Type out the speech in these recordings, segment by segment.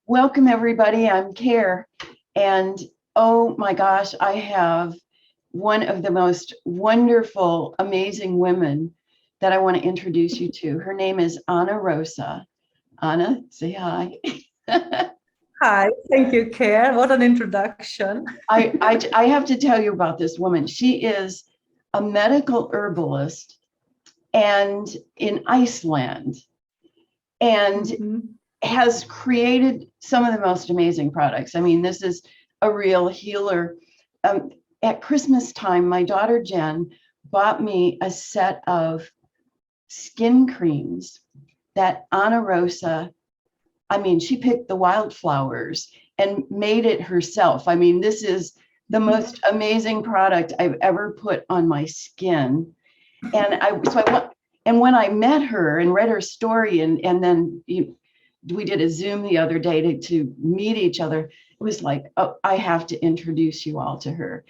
Welcome, everybody. I'm Kare. And oh my gosh, I have one of the most wonderful, amazing women that I want to introduce you to. Her name is Anna Rosa. Anna, say hi. Hi, thank you, Kare. What an introduction. I have to tell you about this woman. She is a medical herbalist and in Iceland and has created some of the most amazing products. I mean, this is a real healer. At Christmas time, my daughter Jen bought me a set of skin creams that Anna Rosa, she picked the wildflowers and made it herself. I mean, this is the most amazing product I've ever put on my skin. And when I met her and read her story, and then we did a Zoom the other day to meet each other, it was like, oh, I have to introduce you all to her.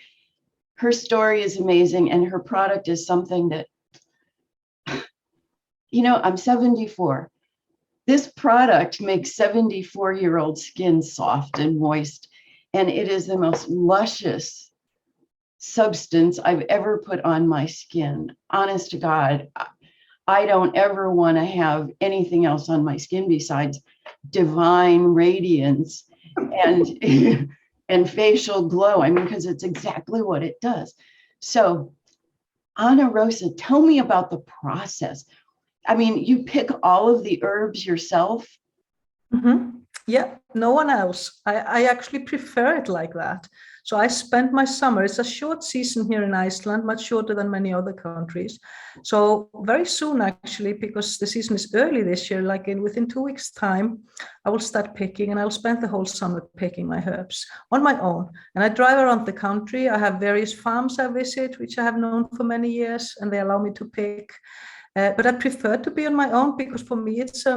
Her story is amazing, and her product is something that, I'm 74. This product makes 74-year-old skin soft and moist, and it is the most luscious substance I've ever put on my skin. Honest to God, I don't ever want to have anything else on my skin besides divine radiance and and facial glow. Because it's exactly what it does. So, Anna Rosa, tell me about the process. You pick all of the herbs yourself? Yeah, no one else. I actually prefer it like that. So I spent my summer, it's a short season here in Iceland, much shorter than many other countries. So very soon, actually, because the season is early this year, within 2 weeks' time, I will start picking, and I'll spend the whole summer picking my herbs on my own. And I drive around the country. I have various farms I visit, which I have known for many years, and they allow me to pick. But I prefer to be on my own because for me, it's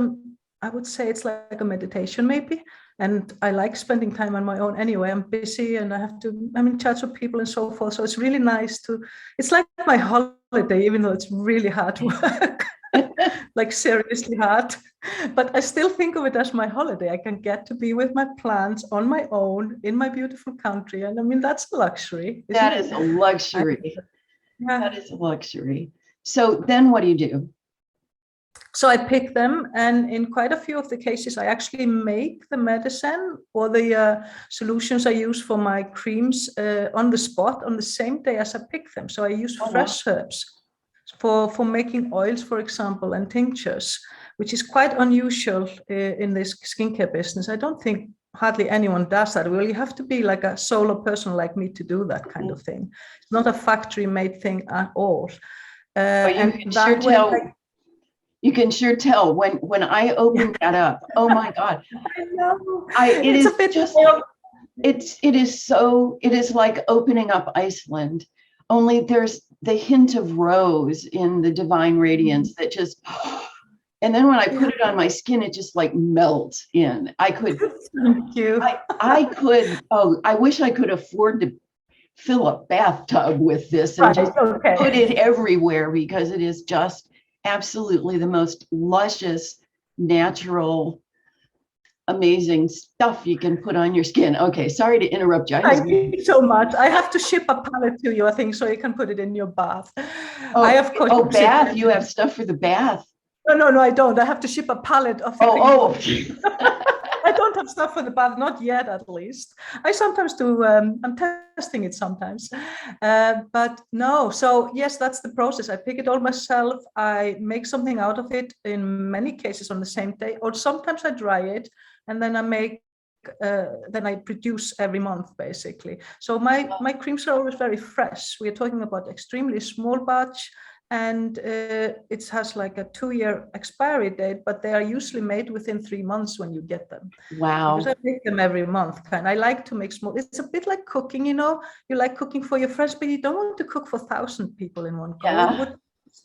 I would say it's like a meditation maybe. And I like spending time on my own anyway. I'm busy and I'm in charge of people and so forth. So it's really nice it's like my holiday, even though it's really hard work, like seriously hard. But I still think of it as my holiday. I can get to be with my plants on my own in my beautiful country. And that's a luxury. That is a luxury. That is a luxury. So then what do you do? So I pick them, and in quite a few of the cases, I actually make the medicine or the solutions I use for my creams on the spot on the same day as I pick them. So I use fresh herbs for making oils, for example, and tinctures, which is quite unusual in this skincare business. I don't think hardly anyone does that. Well, you have to be like a solo person like me to do that kind of thing. It's not a factory-made thing at all. You can sure tell when I open that up. Oh my God! I know. It is like opening up Iceland. Only there's the hint of rose in the divine radiance that just. And then when I put it on my skin, it just like melts in. I could. Thank you. I could. Oh, I wish I could afford to fill a bathtub with this and just put it everywhere, because it is just absolutely the most luscious, natural, amazing stuff you can put on your skin. Okay, sorry to interrupt you. Thank you so much. I have to ship a pallet to you, I think, so you can put it in your bath. Bath? You have stuff for the bath? No, I don't. I have to ship a pallet of it. I don't have stuff for the bath, not yet at least. I sometimes do, I'm testing it sometimes. But no, so yes, that's the process. I pick it all myself. I make something out of it in many cases on the same day, or sometimes I dry it and then then I produce every month basically. So my creams are always very fresh. We are talking about extremely small batch. And it has like a 2-year expiry date, but they are usually made within 3 months when you get them. Wow. Because I make them every month. And I like to make small. It's a bit like cooking, you like cooking for your friends, but you don't want to cook for 1,000 people in one go. Yeah.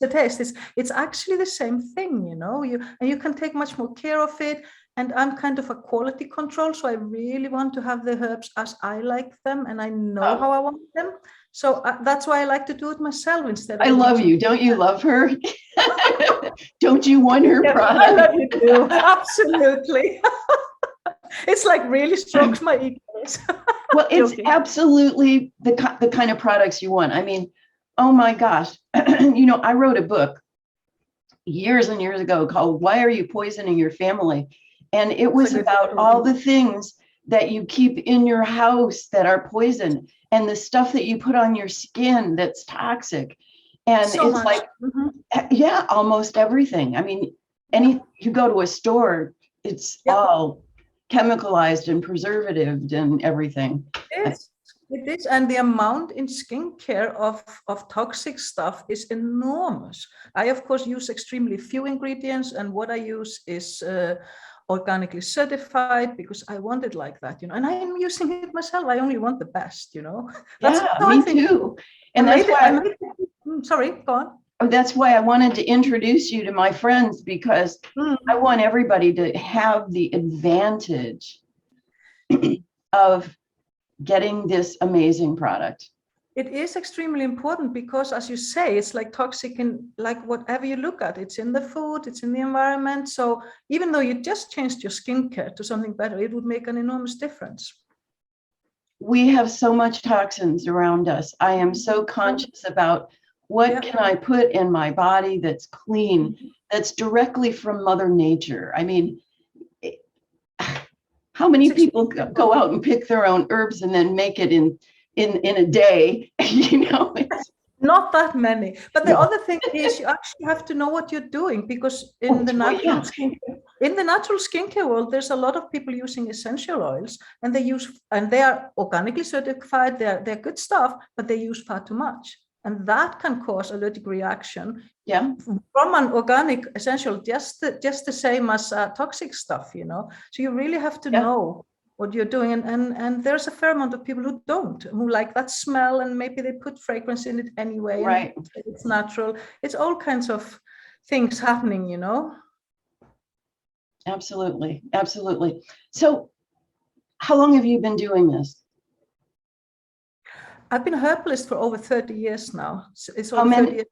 The taste it's actually the same thing, and you can take much more care of it. And I'm kind of a quality control, so I really want to have the herbs as I like them, and I know how I want them. So that's why I like to do it myself instead. I love you. Don't you love her? Don't you want her product? I love you too. Absolutely. It's like really strokes my ego. Well, it's Joking. absolutely the kind of products you want. I mean, oh my gosh. I wrote a book years and years ago called Why Are You Poisoning Your Family? And it was about all the things that you keep in your house that are poison and the stuff that you put on your skin that's toxic. And So it's much. like, yeah, almost everything. I mean, you go to a store, it's all chemicalized and preservative and everything. It is, and the amount in skincare of toxic stuff is enormous. I, of course, use extremely few ingredients, and what I use is organically certified because I want it like that, and I'm using it myself. I only want the best, That's me too. And that's why sorry, go on. That's why I wanted to introduce you to my friends, because I want everybody to have the advantage of getting this amazing product. It is extremely important because, as you say, it's like toxic in like whatever you look at. It's in the food, it's in the environment. So even though you just changed your skincare to something better, it would make an enormous difference. We have so much toxins around us. I am so conscious about what can I put in my body that's clean, that's directly from Mother Nature. I mean, how many people go out and pick their own herbs and then make it in a day? It's not that many. But the other thing is you actually have to know what you're doing, because in the natural skincare world, there's a lot of people using essential oils, and they are organically certified. They're good stuff, but they use far too much. And that can cause allergic reaction from an organic essential, just the same as toxic stuff, So you really have to know what you're doing. And there's a fair amount of people who like that smell, and maybe they put fragrance in it anyway. Right. And it's natural. It's all kinds of things happening, Absolutely. Absolutely. So how long have you been doing this? I've been a herbalist for over 30 years now. It's over 30 years,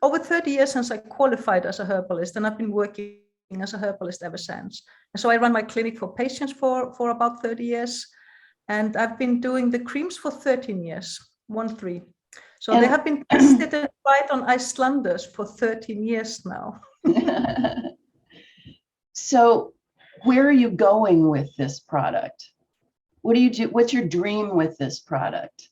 over 30 years since I qualified as a herbalist, and I've been working as a herbalist ever since. And so I run my clinic for patients for about 30 years, and I've been doing the creams for 13 years, 13. So they have been tested and tried on Icelanders for 13 years now. So where are you going with this product? What do you do? What's your dream with this product?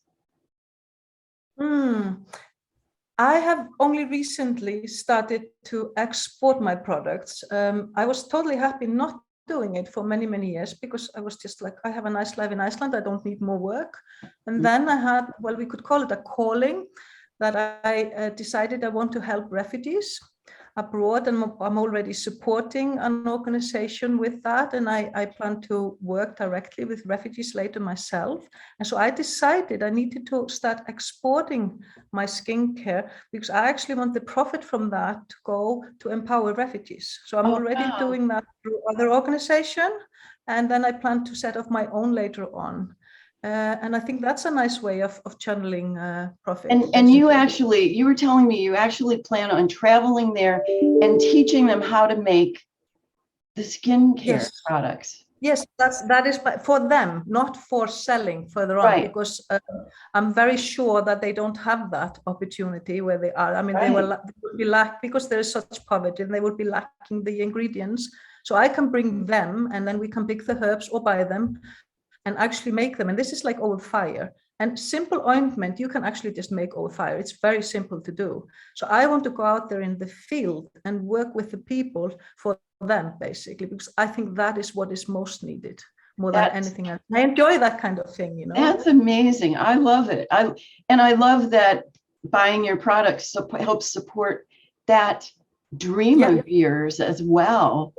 I have only recently started to export my products. I was totally happy not doing it for many, many years, because I was just like, I have a nice life in Iceland. I don't need more work. And then I had, we could call it a calling, that I decided I want to help refugees abroad, and I'm already supporting an organization with that, and I plan to work directly with refugees later myself. And so I decided I needed to start exporting my skincare, because I actually want the profit from that to go to empower refugees. So I'm already doing that through other organization, and then I plan to set up my own later on. And I think that's a nice way of channeling profit. And you were telling me you actually plan on traveling there and teaching them how to make the skincare products. Yes, that is for them, not for selling further on, because I'm very sure that they don't have that opportunity where they are. I mean, they will be because there is such poverty, and they would be lacking the ingredients. So I can bring them, and then we can pick the herbs or buy them and actually make them. And this is like over fire. And simple ointment, you can actually just make over fire. It's very simple to do. So I want to go out there in the field and work with the people for them, basically, because I think that is what is most needed more than anything else. I enjoy that kind of thing, That's amazing. I love it. I love that buying your products helps support that dream of yours as well.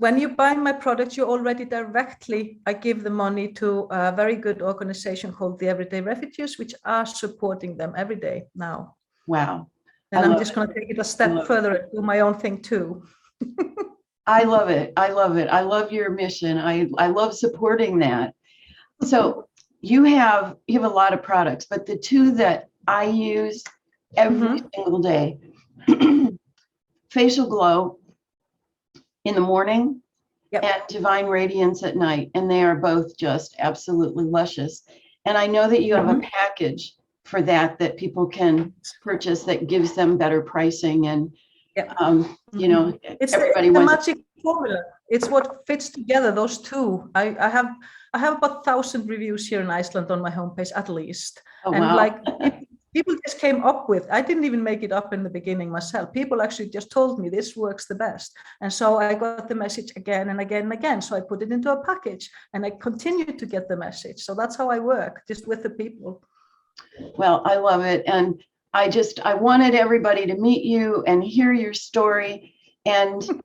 When you buy my products, you already directly, I give the money to a very good organization called the Everyday Refugees, which are supporting them every day now. Wow. And I'm just going to take it a step further and do my own thing too. I love it. I love it. I love your mission. I love supporting that. So you have a lot of products, but the two that I use every single day, Facial Glow in the morning Yep. and Divine Radiance at night. And they are both just absolutely luscious. And I know that you have a package for that people can purchase that gives them better pricing. And, Yep. you know, It's everybody the wants magic formula. It's what fits together, those two. I have about 1,000 reviews here in Iceland on my homepage at least. Oh, and wow. like people just came up with, I didn't even make it up in the beginning myself. People actually just told me this works the best. And so I got the message again and again and again. So I put it into a package and I continue to get the message. So that's how I work, just with the people. Well, I love it. And I wanted everybody to meet you and hear your story. And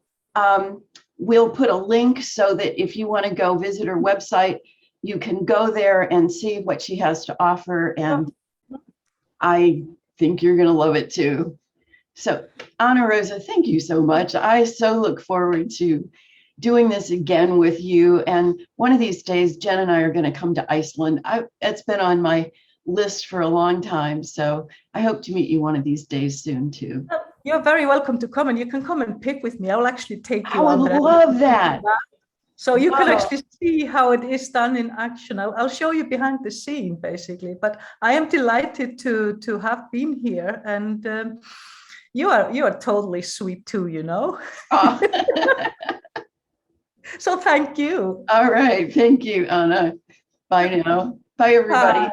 we'll put a link so that if you want to go visit her website, you can go there and see what she has to offer. And I think you're going to love it too. So, Ana Rosa, thank you so much. I so look forward to doing this again with you. And one of these days, Jen and I are going to come to Iceland. It's been on my list for a long time. So I hope to meet you one of these days soon too. You're very welcome to come, and you can come and pick with me. I will actually take you. I would love that. So you can actually see how it is done in action. I'll show you behind the scene, basically. But I am delighted to have been here, and you are totally sweet too, you know. Oh. So thank you. All right, thank you, Ana. Bye now. Bye, everybody. Bye.